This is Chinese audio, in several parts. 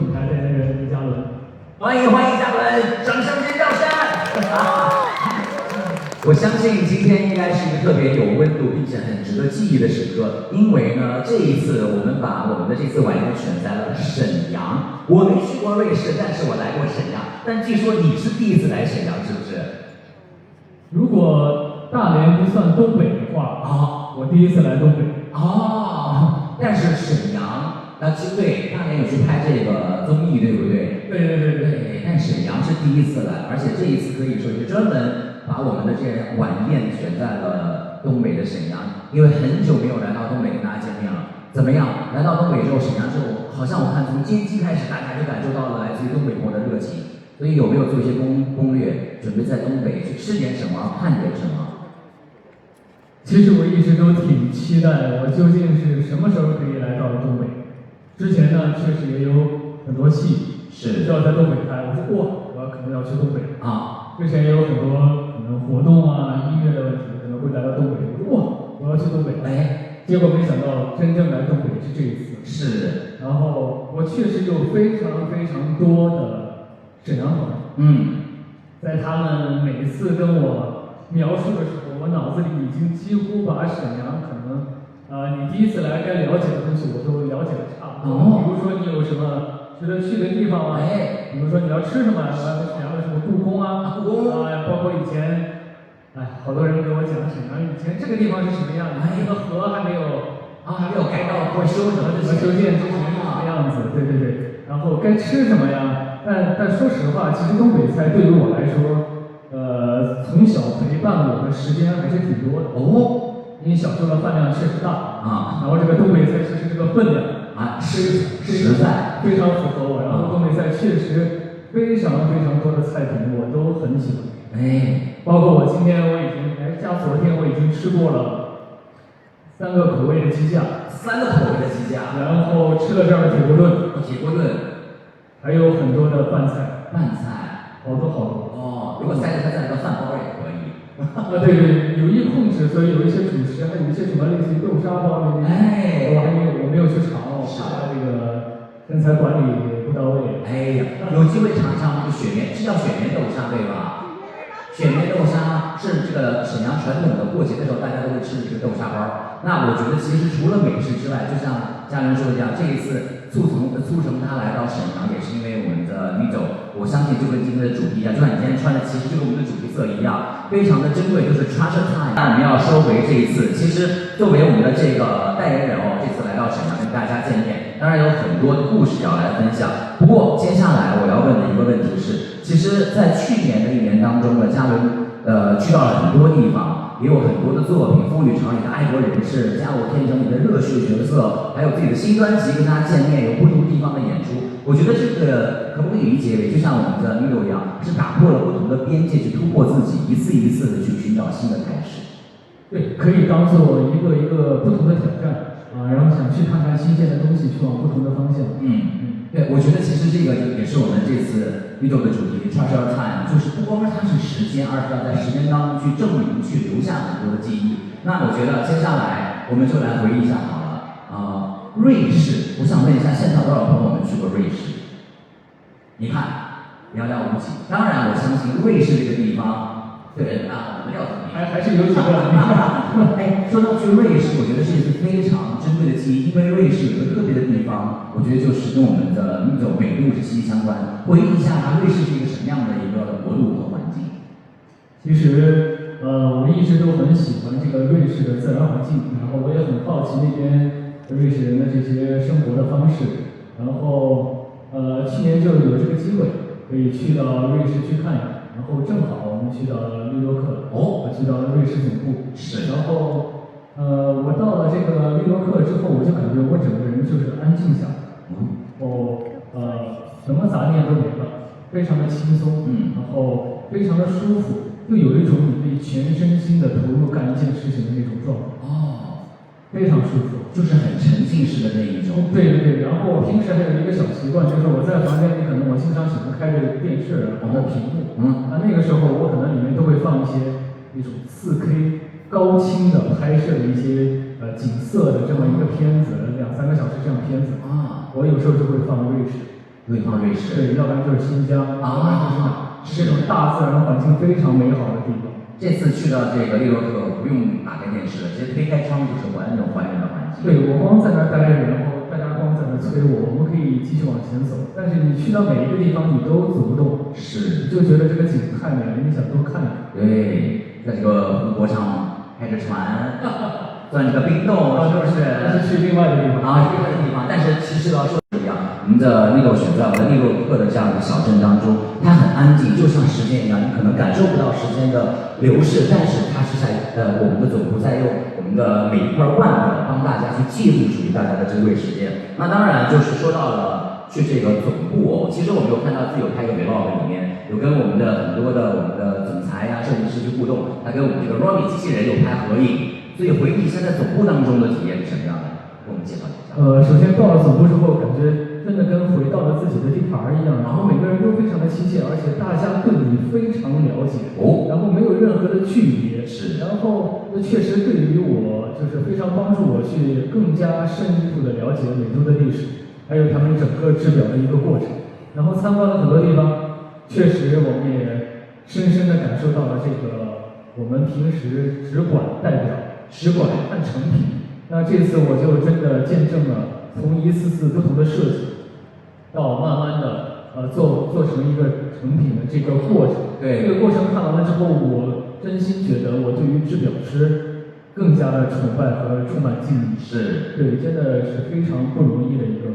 品牌代言人李嘉伦。欢迎嘉伦，掌声尖叫声！我相信今天应该是一个特别有温度并且很值得记忆的时刻，因为呢，这一次我们把我们的这次晚宴选在了沈阳。我没去过瑞士，但是我来过沈阳。但据说你是第一次来沈阳，是不是？如果大连不算东北的话，我第一次来东北。但是沈阳，对，大连有去拍这个综艺，对不对？对。但沈阳是第一次来，而且这一次可以说是专门把我们的这晚宴选在了东北的沈阳，因为很久没有来到东北跟大家见面了。怎么样？来到东北之后，沈阳之后，好像我看从接机开始，大家就感受到了来自于东北朋友的热情。所以有没有做一些攻略，准备在东北去吃点什么，看点什么？其实我一直都挺期待，我究竟是什么时候可以来到东北。之前呢，确实也有很多戏是要在东北拍，我说我可能要去东北啊。之前也有很多可能活动啊、音乐的问题，可能会来到东北，我说我要去东北。结果没想到真正来东北是这一次。是。然后我确实有非常非常多的沈阳朋友。在他们每次跟我描述的时候，我脑子里已经几乎把沈阳可能你第一次来该了解的东西我都了解的差不多。比如说你有什么值得去的地方啊？比如说你要吃什么？沈阳的什么故宫啊？包括以前，好多人跟我讲沈阳以前这个地方是什么样的？这个河还没有改道或修什么这些修建之前是什么样子？对。然后该吃什么呀？但说实话，其实东北菜对于我来说，从小陪伴我的时间还是挺多的。因为小时候的饭量确实大然后这个东北菜其实这个分量实在非常符合我。然后东北菜确实非常非常多的菜品我都很喜欢。包括我今天我已经加昨天我已经吃过了3个口味的鸡架，3个口味的鸡架，然后吃了这儿的铁锅炖，还有很多的拌菜，好多。如果塞得下来个饭包也可以。对，有意控制，所以有一些主食，还有一些什么类似于豆沙包的那些，我没有去尝，我怕这个身材管理不到位。有机会尝一尝那个雪面，是叫雪面豆沙对吧？雪面豆沙是这个沈阳传统的过节的时候大家都会吃的这个豆沙包。那我觉得其实除了美食之外，就像家人说的这样，这一次促成他来到沈阳，也是因为我们的Mido，我相信就跟今天的主题一样，就像你今天穿的其实就跟我们的主题色一样，非常的珍贵，就是 Treasure Time。那我们要收回这一次，其实作为我们的这个代言人这次来到沈阳跟大家见面，当然有很多的故事要来分享。不过接下来我要问的一个问题是，其实在去年的1年当中呢，嘉伦去到了很多地方，也有很多的作品，风雨常里的爱国人士，家我天成里的热血角色，还有自己的新专辑跟大家见面，有不同地方的演出。我觉得这个可不可以理解为，就像我们的Mido一样，是打破了不同的边界，去突破自己，一次一次的去寻找新的开始。对，可以当做一个不同的挑战然后想去看看新鲜的东西，去往不同的方向。对，我觉得其实这个也是我们这次Mido的主题 Treasure Time， 就是不光是它是时间，而是要在时间当中去证明、去留下很多的记忆。那我觉得接下来我们就来回忆一下好了。瑞士，我想问一下，现场多少朋友们去过瑞士？你看，寥寥无几。当然，我相信瑞士这个地方，我们料子还是有几个。说到去瑞士，我觉得是一次非常珍贵的记忆，因为瑞士有一个特别的地方，我觉得就是跟我们的Mido美度是息息相关。回忆一下，瑞士是一个什么样的一个国度和环境？其实，我一直都很喜欢这个瑞士的自然环境，然后我也很好奇那边瑞士人的这些生活的方式，然后去年就有这个机会可以去到瑞士去看一看，然后正好我们去到了利洛克，我去到了瑞士总部，然后我到了这个利洛克之后，我就感觉我整个人就是安静下来，什么杂念都没了，非常的轻松，然后非常的舒服，就有一种你可以全身心的投入干一件事情的那种状态。非常舒服，就是很沉浸式的那一种。对，然后我平时还有一个小习惯，就是我在房间里可能我经常喜欢开着电视，然后屏幕，那个时候我可能里面都会放一些那种4K 高清的拍摄的一些景色的这么一个片子，2、3个小时这样片子我有时候就会放瑞士，会放瑞士。对，要不然就是新疆，要不然就是哪，是这种大自然环境非常美好的地方。这次去到这个利洛克，不用打开电视了，直接推开窗就是完整还原的环境。对，我光在那儿待着，然后大家光在那儿催我，我们可以继续往前走。但是你去到每一个地方，你都走不动，是，你就觉得这个景太美了，你想多看一看。对，在这个湖泊上开着船，钻这个冰洞，是不是？那是去另外的地方啊，另外的地方。但是其实要说一样，我们的那个选在我们的利洛克的这样一个小镇当中，它很安静，就像时间一样，你可能感受不到时间的流逝，但是它是在我们的总部在用我们的每一块腕表帮大家去记录属于大家的珍贵时间。那当然就是说到了去这个总部其实我们有看到自有拍一个 vlog 里面有跟我们的很多的我们的总裁呀、设计师去互动，他跟我们这个 Romy 机器人有拍合影。所以回忆现在总部当中的体验是什么样的？给我们介绍一下。首先到了总部之后，感觉真的跟回到了自己的地盘一样，然后每个人都非常的亲切，而且大家对你非常了解，然后没有任何的距离，然后确实对于我就是非常帮助我去更加深一步的了解美洲的历史，还有他们整个制表的一个过程。然后参观了很多地方，确实我们也深深的感受到了这个我们平时只管代表。只管看成品，那这次我就真的见证了从一次次不同的设计，到慢慢的做成一个成品的这个过程。对，这个过程看完了之后，我真心觉得我对于制表师更加的崇拜和充满敬意。是，对，真的是非常不容易的一个。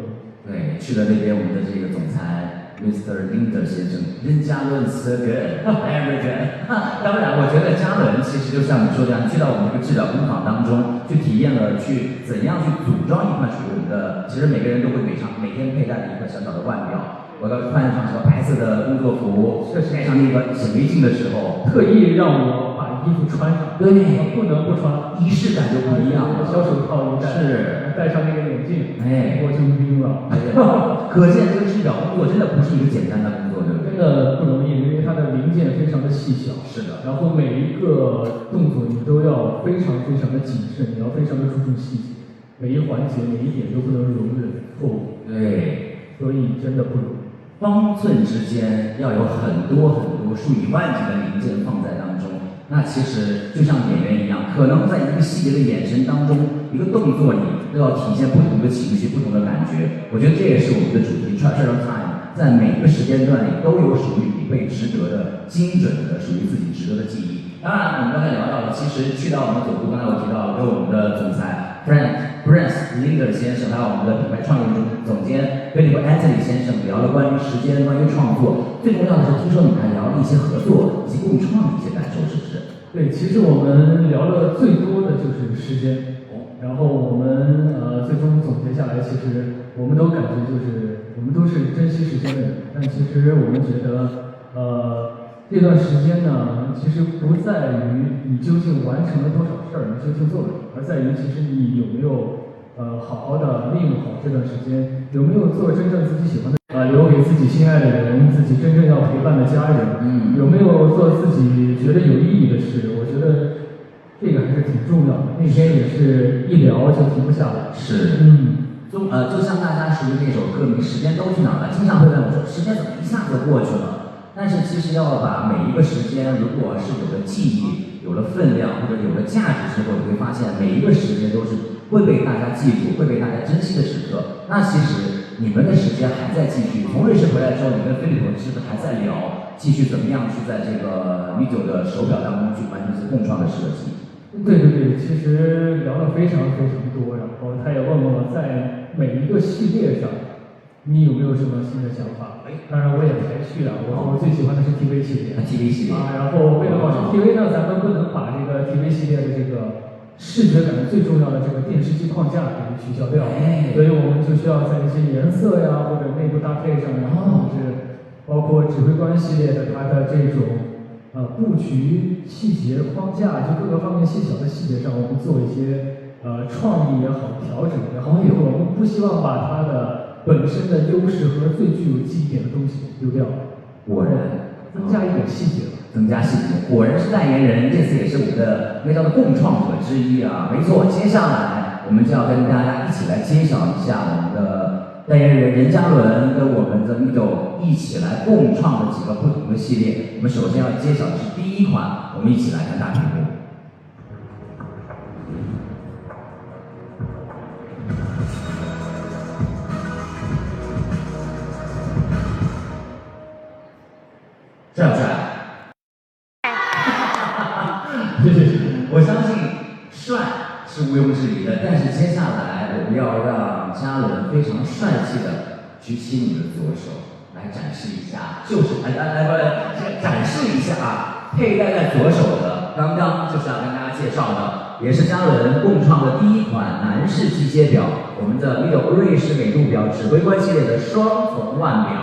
对，去了那边，我们的这个总裁 Mr. Linder 先生，任嘉伦 so good，very good。当然，我觉得嘉伦其实就像你说的，去到我们这个制表工厂当中，去体验了去怎样去组装一块属于我们的，其实每个人都会每天佩戴的一块小小的腕表。我要穿上这个白色的工作服，戴上那个显微镜的时候，特意让我把衣服穿上，对，不能不穿，仪式感就不一样了。小手套一戴，是，戴上那个眼镜，哎，我就晕了。可见这个制表工作真的不是一个简单的工作，对不对？真的不容易，因为它的零件非常的细小。是的。然后每一个动作你都要非常非常的谨慎，你要非常的注重细节，每一环节每一点都不能容忍错误。对，所以真的不容易。方寸之间要有很多数以万计的零件放在当中，那其实就像演员一样，可能在一个细节的眼神当中，一个动作里都要体现不同的情绪、不同的感觉。我觉得这也是我们的主题 Treasure of Time， 在每个时间段里都有属于你被值得的、精准的、属于自己值得的记忆。当然，我们刚才聊到了，其实去到我们总部，刚才我提到了跟我们的总裁 Prince Linder 先生，还有我们的品牌创业总监 Philip Anthony 先生聊了关于时间、关于创作。最重要的是，听说你们还聊了一些合作以及共创的一些感受，是不是？对，其实我们聊了最多的就是时间，然后我们最终总结下来，其实我们都感觉就是我们都是珍惜时间的人，但其实我们觉得这段时间呢，其实不在于你究竟完成了多少事儿，你究竟做了什么，而在于其实你有没有好好的利用好这段时间，有没有做真正自己喜欢的留给自己心爱的人，自己真正要陪伴的家人，有没有做自己觉得有意义的事？我觉得这个还是挺重要的。那天也是一聊就停不下来。是，就像大家熟悉那首歌名《时间都去哪儿了》，经常会问我说，时间怎么一下子过去了？但是其实要把每一个时间，如果是有了记忆、有了分量或者有了价值之后，你会发现每一个时间都是会被大家记住、会被大家珍惜的时刻。那其实你们的时间还在继续。从瑞士回来之后，你跟菲利普是不是还在聊，继续怎么样去在这个米酒的手表当中去完成一些共创的设计？对对对，其实聊了非常非常多，然后他也问我在每一个系列上，你有没有什么新的想法？当然我也排序了，我最喜欢的是 TV 系列。TV 系列然后为了保持 TV 呢，咱们不能把这个 TV 系列的这个视觉感最重要的这个电视机框架给取消掉，所以我们就需要在一些颜色呀或者内部搭配上，然后是包括指挥官系列的它的这种布局细节框架，就各个方面细小的细节上，我们做一些创意也好，调整也好，因为我们不希望把它的本身的优势和最具有记忆点的东西丢掉，果然增加一点细节吧。增加细节，果然是代言人，这次也是我们的应该叫做共创者之一啊。没错，接下来我们就要跟大家一起来揭晓一下我们的代言人任嘉伦跟我们的 Mido 一起来共创的几个不同的系列。我们首先要揭晓的是第一款，我们一起来看大屏幕。帅不帅？谢谢。我相信帅是毋庸置疑的，但是接下来我们要让嘉伦非常帅气的举起你的左手，来展示一下，展示一下啊，佩戴在左手的，刚刚就是要跟大家介绍的，也是嘉伦共创的第一款男士机械表，我们的 Mido 瑞士美度表指挥官系列的双层腕表。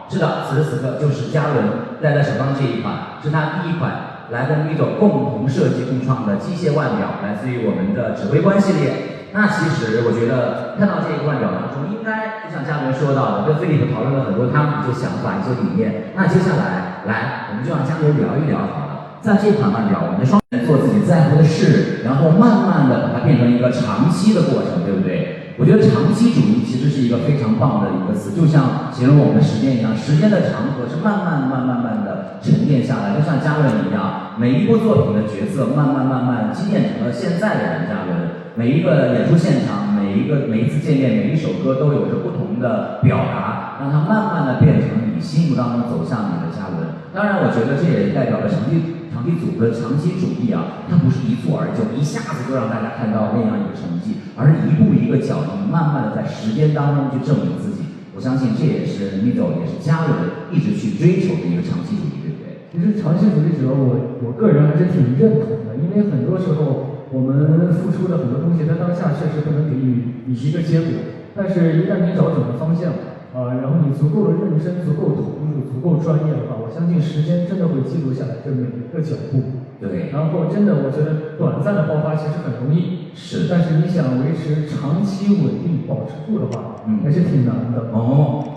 是的，此时此刻就是嘉伦戴在手上这一款，是他第一款来跟 Mido 共同设计共创的机械腕表，来自于我们的指挥官系列。那其实我觉得看到这个腕表当中，应该就像嘉伦说到的，跟菲利普讨论了很多他们的一些想法、一些理念。那接下来，我们就让嘉伦聊一聊好了。在这款腕表，我们的双人做自己在乎的事，然后慢慢的把它变成一个长期的过程，对不对？我觉得长期主义其实是一个非常棒的一个词，就像形容我们的时间一样，时间的长河是慢慢的沉淀下来，就像嘉伦一样，每一部作品的角色慢慢积淀成了现在的任嘉伦。每一个演出现场，每一次见面，每一首歌都有着不同的表达，让它慢慢的变成你心目当中走向你的嘉伦。当然，我觉得这也代表了长期主义啊，它不是一蹴而就，一下子就让大家看到那样一个成绩，而是一步一个脚印，慢慢的在时间当中去证明自己。我相信这也是 Mido 也是嘉伦一直去追求的一个长期主义，对不对？其实长期主义者我个人还是挺认同的，因为很多时候我们付出的很多东西，在当下确实不能给予你一个结果，但是一旦你找准了方向，然后你足够的认真、足够投入、足够专业的话，我相信时间真的会记录下来这每一个脚步。对。然后真的，我觉得短暂的爆发其实很容易，是。但是你想维持长期稳定保持住的话，还是挺难的。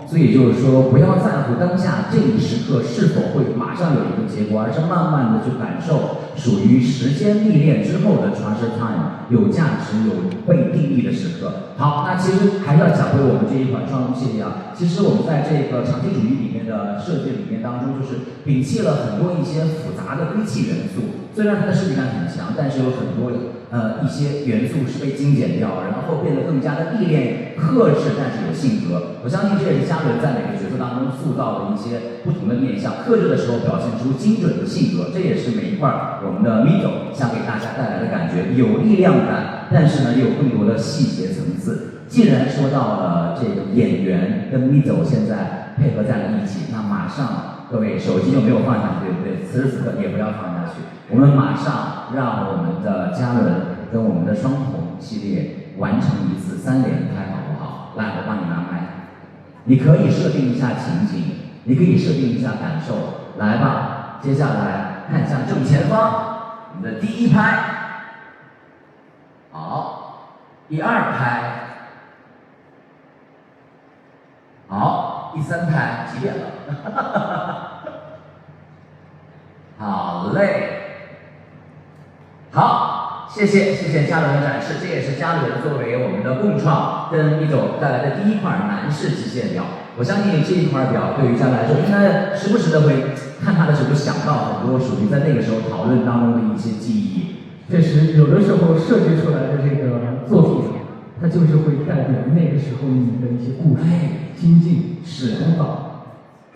所以就是说，不要在乎当下这一时刻是否会马上有一个结果，而是慢慢的去感受属于时间历练之后的 treasure time， 有价值、有被定义的时刻。好，那其实还是要讲回我们这一款双龙系列啊。其实我们在这个长期主义里面的设计理念当中，就是摒弃了很多一些复杂的堆砌元素。虽然它的设计感很强，但是有很多一些元素是被精简掉，然后变得更加的历练、克制，但是有性格。我相信这也是嘉伦在每个角色当中塑造的一些不同的面向。克制的时候表现出精准的性格，这也是每一块我们的 Mido 想给大家带来的感觉，有力量感，但是呢也有更多的细节层次。既然说到了这个演员跟 Mido 现在配合在了一起，那马上各位手机就没有放下去，对不对？此时此刻也不要放下去，我们马上让我们的嘉伦跟我们的双瞳系列完成一次3连拍，好不好？来，我帮你拿麦，你可以设定一下情景，你可以设定一下感受，来吧。接下来看向正前方，你的第一拍，好，第二拍。好，第3拍几点了？好嘞，好，谢谢嘉伦的展示，这也是嘉伦作为我们的共创跟 Mido 带来的第一款男士机械表。我相信这一块表对于嘉伦来说，应该时不时的会看它的时候想到很多属于在那个时候讨论当中的一些记忆。确实，有的时候设计出来的这个作品，它就是会代表那个时候你的一些故事、心境、想法，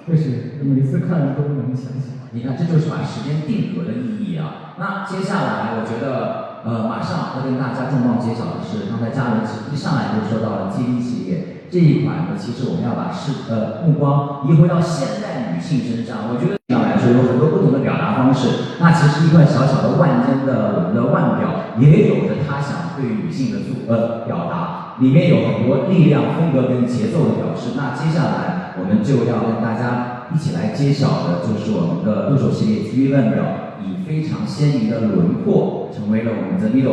确实每次看都能想起。你看，这就是把时间定格的意义啊。那接下来，我觉得马上要跟大家重磅揭晓的是，刚才嘉伦一上来就说到了 TV 系列这一款呢，其实我们要把目光移回到现代女性身上。我觉得这样来说有很多不同的表达方式。那其实一块小小的腕间的我们的腕表，也有着它想对女性的表达，里面有很多力量、风格跟节奏的表示。那接下来我们就要跟大家一起来揭晓的，就是我们的2手系列 TV 腕表，以非常鲜明的轮廓，成为了我们的 Mido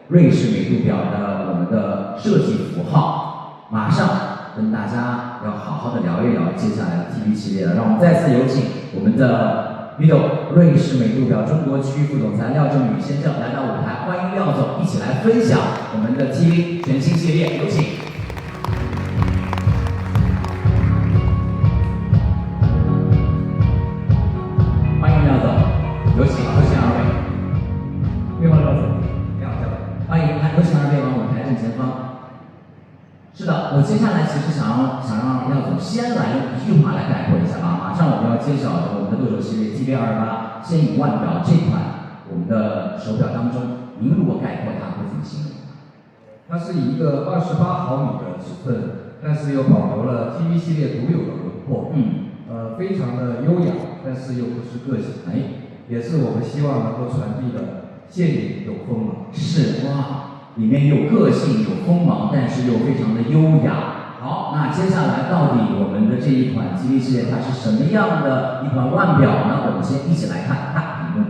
瑞士美度表的我们的设计符号。马上跟大家要好好的聊一聊接下来的 TV 系列了。让我们再次有请我们的 Mido 瑞士美度表中国区副总裁廖正宇先生来到舞台，欢迎廖总一起来分享我们的 TV 全新系列，有请。是的，我接下来其实想让廖总先来用一句话来概括一下吧。马上我们要揭晓我们的对手系列 TB28先引腕表这款我们的手表当中，您如果概括它会怎么形容？它是以一个28毫米的尺寸，但是又保留了 TV 系列独有的轮廓，非常的优雅，但是又不失个性，也是我们希望能够传递的现隐有锋芒。是哇，里面有个性有锋芒，但是又非常的优雅。好，那接下来到底我们的这一款 TV 系列它是什么样的一款腕表呢？我们先一起来看大屏幕。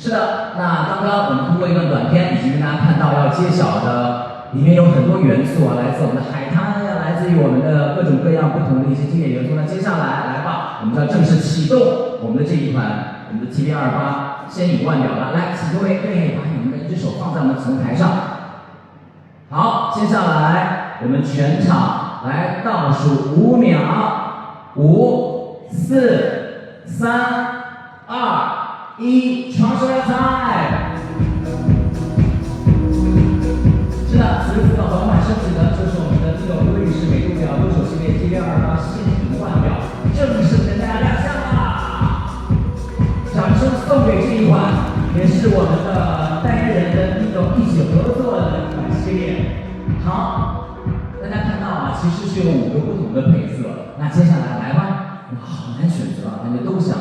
是的，那刚刚我们通过一段短片已经跟大家看到要揭晓的，里面有很多元素啊，来自我们的海滩呀，来自于我们的各种各样不同的一些经典元素。那接下来吧，我们就要正式启动我们的这一款我们的 TB28先引腕表了。来，请各位把你们的一只手放在我们的总台上。好，接下来我们全场来倒数5秒，5、4、3、2、1，传说要菜。是的，此次缓缓升起的就是我们的这个瑞士美度表对手系列 TB28现引腕表正式跟大家亮相啦！掌声送给这一款，也是我们的代言人跟Mido一起合作的一款系列。好，大家看到啊，其实是有5个不同的配色。那接下来来吧，哇，好难选择啊，感觉都想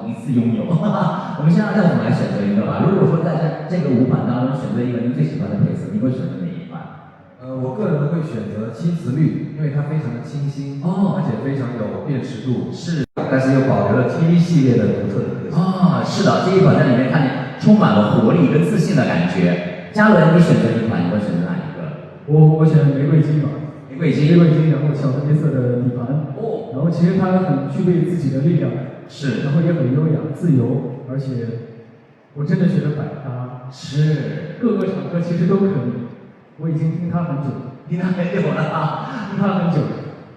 一次拥有。我们先让廖总来选择一个吧。如果说在这个5款当中选择一个您最喜欢的配色，您会选择哪一款？我个人会选择青瓷绿，因为它非常的清新，而且非常有辨识度，是，但是又保留了 TV 系列的独特的特性。是的，这一款在里面看见充满了活力跟自信的感觉。嘉伦，你选择一款，你会选择哪一个？我选玫瑰金吧。玫瑰金，然后巧克力色的底盘，然后其实它很具备自己的力量，是，然后也很优雅、自由，而且我真的觉得百搭，是，各个场合其实都可以。我已经听它很久了，听它很久了。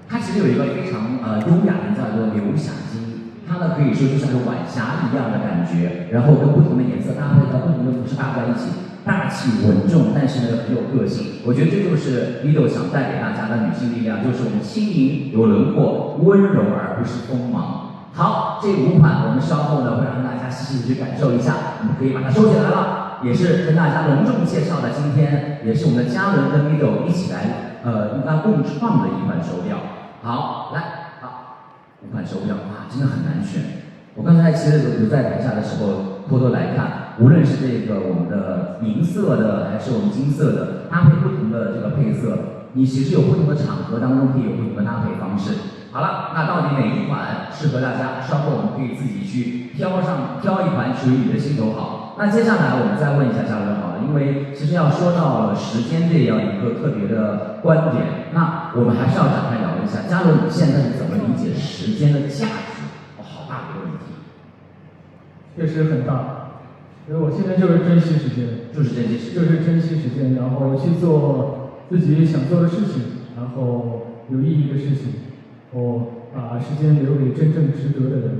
它其实有一个非常优雅的叫做流霞金，它呢可以说就像是晚霞一样的感觉，然后跟不同的颜色搭配，不同的服饰搭在一起。大气稳重，但是呢很有个性。我觉得这就是 Mido 想带给大家的女性力量，就是我们轻盈有轮廓，温柔而不是锋芒。好，这5款我们稍后呢会让大家细细的去感受一下，我们可以把它收起来了，也是跟大家隆重介绍的。今天也是我们的嘉伦跟 Mido 一起来应该共创的一款手表。好，来，5款手表哇，真的很难选。我刚才其实有在台下的时候偷偷来看，无论是这个我们的银色的还是我们金色的，搭配不同的这个配色，你其实有不同的场合当中可以有不同的搭配方式。好了，那到底哪一款适合大家？稍后我们可以自己去挑一款属于你的心头好。那接下来我们再问一下嘉伦好了，因为其实要说到了时间这样一个特别的观点，那我们还是要展开聊一下，嘉伦你现在是怎么理解时间的价值？好大的一个问题。确实很大，所以我现在就是珍惜时间，然后去做自己想做的事情，然后有意义的事情，把时间留给真正值得的人。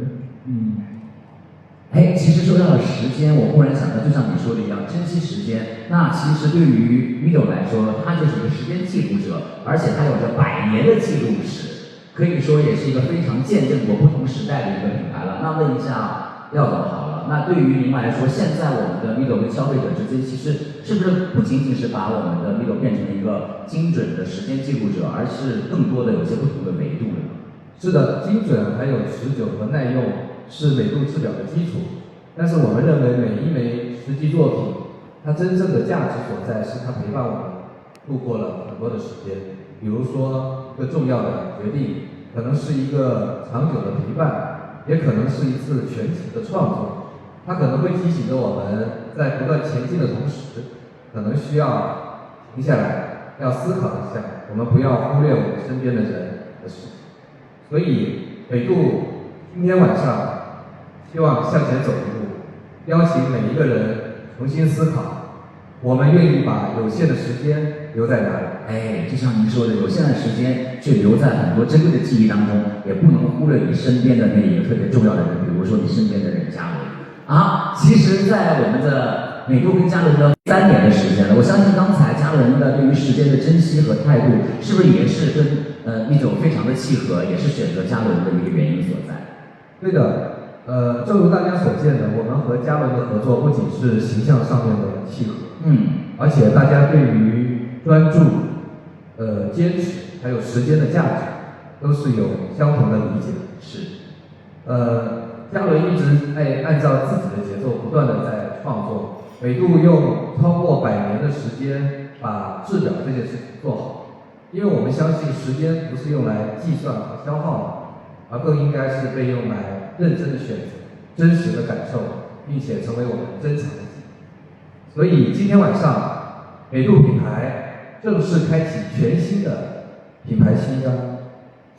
其实说到了时间，我忽然想到，就像你说的一样，珍惜时间。那其实对于 Mido 来说，他就是一个时间记录者，而且他有着100年的记录史，可以说也是一个非常见证过不同时代的一个品牌了。那问一下廖总好了，那对于您来说，现在我们的 Mido 跟消费者之间，其实是不是不仅仅是把我们的 Mido 变成了一个精准的时间记录者，而是更多的有些不同的维度了呢？是的，精准还有持久和耐用是美度制表的基础，但是我们认为每一枚实际作品，它真正的价值所在是它陪伴我们度过了很多的时间。比如说一个重要的决定，可能是一个长久的陪伴，也可能是一次全体的创作。它可能会提醒着我们在不断前进的同时，可能需要停下来，要思考一下，我们不要忽略我们身边的人的事情。所以美度今天晚上希望向前走一步，邀请每一个人重新思考，我们愿意把有限的时间留在哪里？哎，就像您说的，有限的时间却留在很多珍贵的记忆当中，也不能忽略你身边的那一个特别重要的人，比如说你身边的人嘉伦啊。其实，在我们的美度跟嘉伦的3年的时间了，我相信刚才嘉伦的对于时间的珍惜和态度，是不是也是跟一种非常的契合，也是选择嘉伦的一个原因所在？对的。正如大家所见的，我们和嘉伦的合作不仅是形象上面的契合，而且大家对于专注、坚持还有时间的价值，都是有相同的理解。是。嘉伦一直按照自己的节奏不断的在创作，美度用超过100年的时间把制表这件事情做好，因为我们相信时间不是用来计算和消耗的，而更应该是被用来认真的选择、真实的感受，并且成为我们珍藏的记忆。所以今天晚上，美度品牌正式开启全新的品牌新章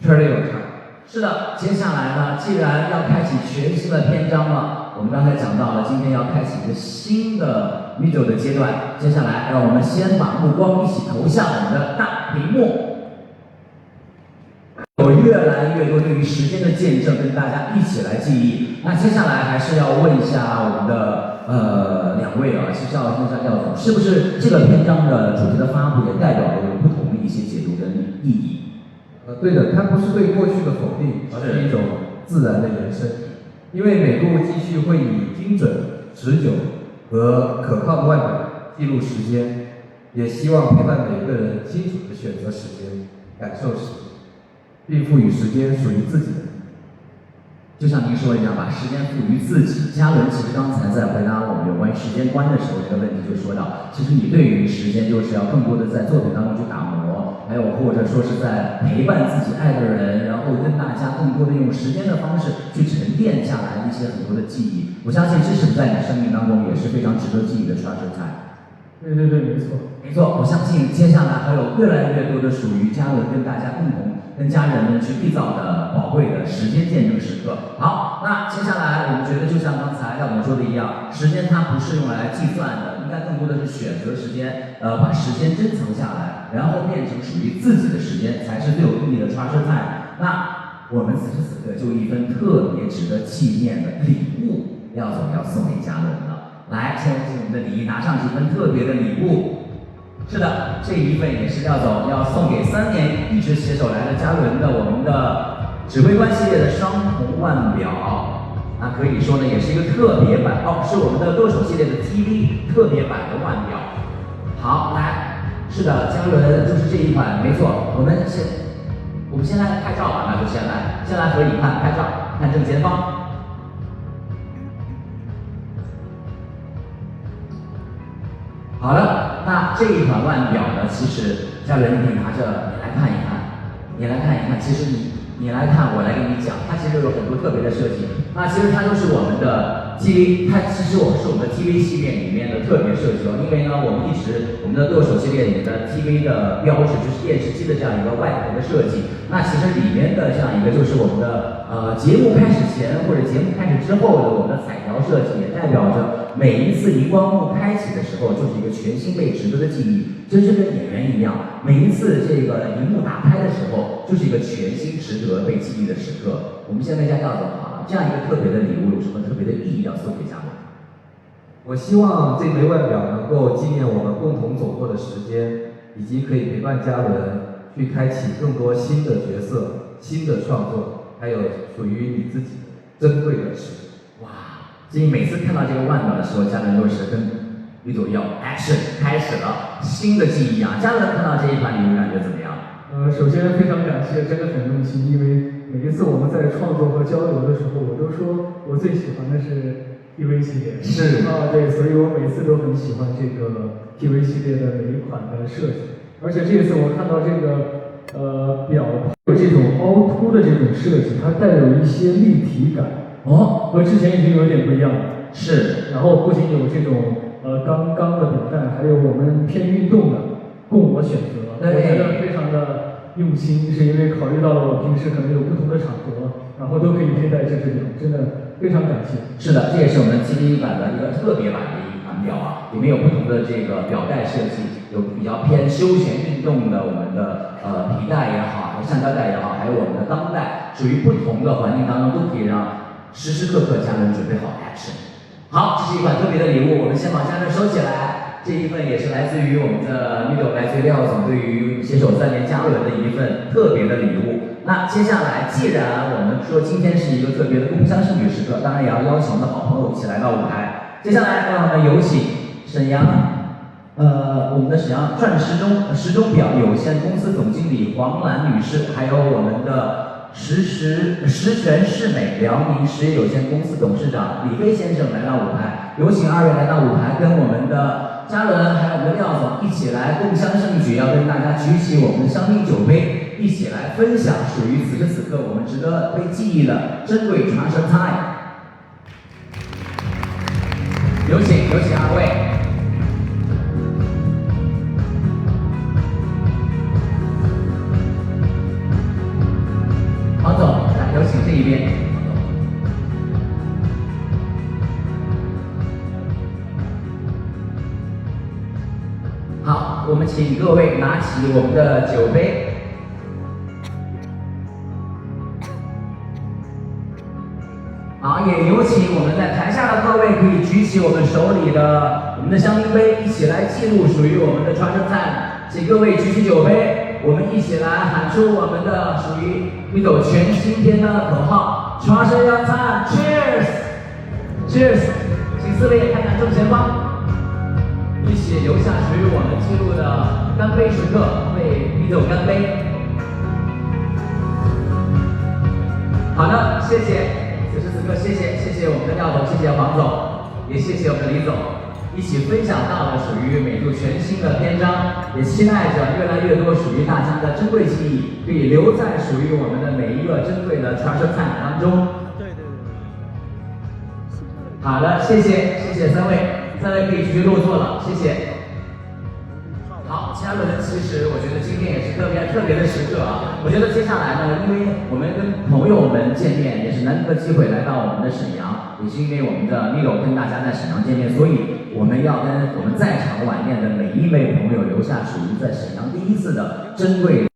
，Cherry Your Time。是的，接下来呢，既然要开启全新的篇章了，我们刚才讲到了，今天要开启一个新的 video 的阶段。接下来，让我们先把目光一起投向我们的大屏幕。有越来越多对于时间的见证跟大家一起来记忆。那接下来还是要问一下我们的2位啊，其实要问一下廖总，是不是这个篇章的主题的发布也代表了有不同的一些解读跟意义？对的，它不是对过去的否定，而是一种自然的延伸。因为美度继续会以精准、持久和可靠的外表记录时间，也希望陪伴每个人清楚地选择时间、感受时间，并赋予时间属于自己的。就像您说的一样，把时间赋予自己。嘉伦其实刚才在回答我们有关于时间观的时候，这个问题就说到，其实你对于时间就是要更多的在作品当中去打磨，还有或者说是在陪伴自己爱的人，然后跟大家更多的用时间的方式去沉淀下来一些很多的记忆。我相信这是在你生命当中也是非常值得记忆的treasure time。对，没错。没错，我相信接下来还有越来越多的属于嘉伦跟大家共同跟家人们去缔造的宝贵的时间见证时刻。好，那接下来我们觉得就像刚才廖总说的一样，时间它不是用来计算的，应该更多的是选择时间，把时间珍藏下来，然后变成属于自己的时间，才是最有意义的treasure time。那我们此时此刻就一份特别值得纪念的礼物，廖总要送给嘉伦了。来，先请我们的李毅拿上几份特别的礼物。是的，这一份也是廖总要送给3年一直携手来的嘉伦的我们的指挥官系列的双红腕表。那可以说呢，也是一个特别版哦，是我们的剁手系列的 TV 特别版的腕表。好，来，是的，嘉伦就是这一款，没错。我们先来拍照吧，那就先来合影拍照，看正前方。好了，那这一款腕表呢，其实嘉伦你可以拿着，你来看一看。其实你来看，我来跟你讲，它其实有很多特别的设计。那其实它就是我们的 TV， 它其实是我们的 TV 系列里面的特别设计哦。因为呢，我们的剁手系列里面的 TV 的标志就是电视机的这样一个外壳的设计。那其实里面的这样一个就是我们的节目开始前或者节目开始之后的我们的彩条设计，也代表着每一次荧光幕开启的时候，就是一个全新被值得的记忆，就是跟演员一样，每一次这个荧幕打开的时候，就是一个全新值得被记忆的时刻。我们先问一下廖总好了，这样一个特别的礼物有什么特别的意义要送给嘉伦？我希望这枚腕表能够纪念我们共同走过的时间，以及可以陪伴嘉伦去开启更多新的角色、新的创作，还有属于你自己的珍贵的时光。哇！所以每次看到这个腕表的时候，嘉伦都是跟吕总要 action 开始了新的记忆啊！嘉伦看到这一款礼物感觉怎么样？首先非常感谢，真的很用心，因为每一次我们在创作和交流的时候，我都说我最喜欢的是 TV 系列。是啊，对，所以我每次都很喜欢这个 TV 系列的每一款的设计。而且这次我看到这个表有这种凹凸的这种设计，它带有一些立体感。和之前已经有点不一样了。是。然后不仅有这种刚的表带，还有我们偏运动的，供我选择。我觉得非常的用心，是因为考虑到了我平时可能有不同的场合，然后都可以佩戴这只表，真的非常感谢。是的，这也是我们 TV 版的一个特别版的一款表啊，里面有不同的这个表带设计，有比较偏休闲运动的我们的皮带也好，橡胶带也好，还有我们的钢带，属于不同的环境当中都可以让时时刻刻家人准备好 action。好，这是一款特别的礼物，我们先把家人收起来。这一份也是来自于我们的Mido，来自于廖总对于携手3年家人的一份特别的礼物。那接下来，既然我们说今天是一个特别的共襄盛举时刻，当然也要邀请我们的好朋友一起来到舞台。接下来，让我们有请沈阳，我们的沈阳转时钟表有限公司总经理黄兰女士，还有我们的十全世美辽宁实业有限公司董事长李飞先生来到舞台。有请2位来到舞台，跟我们的嘉伦还有我们的廖总一起来共襄盛举，要跟大家举起我们的香槟酒杯，一起来分享属于此时此刻我们值得被记忆的珍贵传承 time。有请2位。黄总，来有请这一边。好，我们请各位拿起我们的酒杯。好，也有请我们在台下的各位可以举起我们手里的香槟杯，一起来记录属于我们的传承time。请各位举起酒杯，我们一起来喊出我们的属于Mido全新篇章的口号：传承time ，Cheers，Cheers！ 请4位看看正前方。一起留下属于我们记录的干杯时刻，为Mido干杯。好的，谢谢。此时此刻，谢谢我们的廖总，谢谢黄总，也谢谢我们的李总，一起分享到了属于美度全新的篇章，也期待着越来越多属于大家的珍贵记忆，可以留在属于我们的每一个珍贵的传承菜当中。对。好的，谢谢3位可以继续落座了，谢谢。好，嘉伦，其实我觉得今天也是特别的时刻啊。我觉得接下来呢，因为我们跟朋友们见面也是难得的机会来到我们的沈阳，也是因为我们的Mido跟大家在沈阳见面，所以我们要跟我们在场晚宴的每一位朋友留下属于在沈阳第一次的珍贵